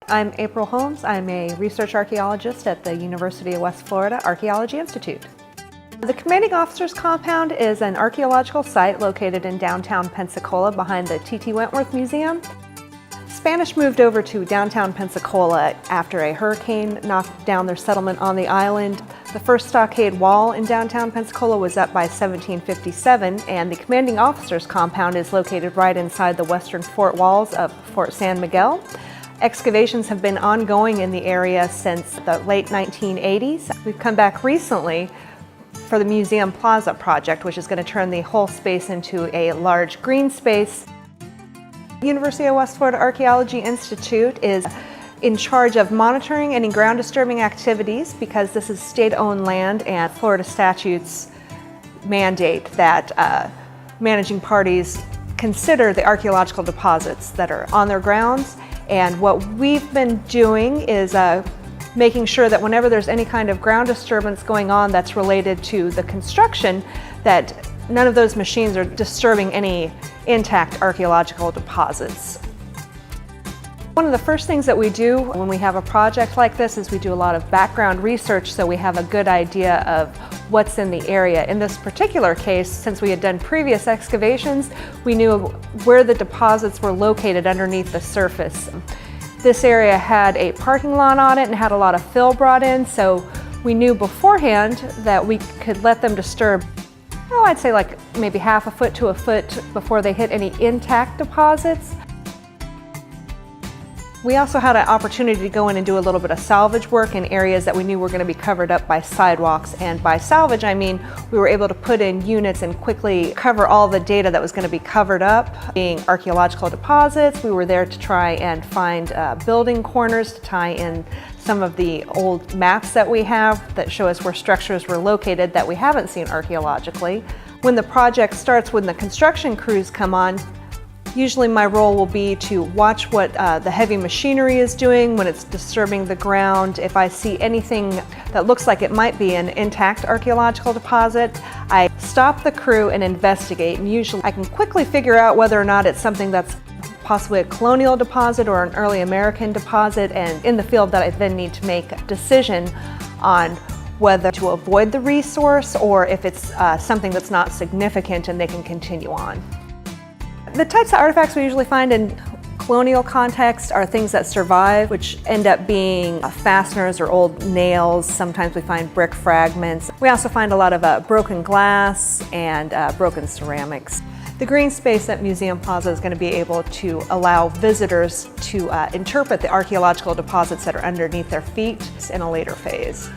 I'm April Holmes. I'm a research archaeologist at the University of West Florida Archaeology Institute. The Commanding Officer's Compound is an archaeological site located in downtown Pensacola behind the T.T. Wentworth Museum. Spanish moved over to downtown Pensacola after a hurricane knocked down their settlement on the island. The first stockade wall in downtown Pensacola was up by 1757, and the Commanding Officer's Compound is located right inside the western fort walls of Fort San Miguel. Excavations have been ongoing in the area since the late 1980s. We've come back recently for the Museum Plaza project, which is going to turn the whole space into a large green space. The University of West Florida Archaeology Institute is in charge of monitoring any ground disturbing activities because this is state-owned land and Florida statutes mandate that managing parties consider the archaeological deposits that are on their grounds. And what we've been doing is making sure that whenever there's any kind of ground disturbance going on that's related to the construction, that none of those machines are disturbing any intact archaeological deposits. One of the first things that we do when we have a project like this is we do a lot of background research so we have a good idea of what's in the area. In this particular case, since we had done previous excavations, we knew where the deposits were located underneath the surface. This area had a parking lot on it and had a lot of fill brought in, so we knew beforehand that we could let them disturb, I'd say like maybe half a foot to a foot before they hit any intact deposits. We also had an opportunity to go in and do a little bit of salvage work in areas that we knew were going to be covered up by sidewalks. And by salvage, I mean we were able to put in units and quickly cover all the data that was going to be covered up. Being archaeological deposits, we were there to try and find building corners to tie in some of the old maps that we have that show us where structures were located that we haven't seen archaeologically. When the project starts, when the construction crews come on, usually my role will be to watch what the heavy machinery is doing when it's disturbing the ground. If I see anything that looks like it might be an intact archaeological deposit, I stop the crew and investigate, and usually I can quickly figure out whether or not it's something that's possibly a colonial deposit or an early American deposit, and in the field that I then need to make a decision on whether to avoid the resource or if it's something that's not significant and they can continue on. The types of artifacts we usually find in colonial context are things that survive, which end up being fasteners or old nails. Sometimes we find brick fragments. We also find a lot of broken glass and broken ceramics. The green space at Museum Plaza is going to be able to allow visitors to interpret the archaeological deposits that are underneath their feet in a later phase.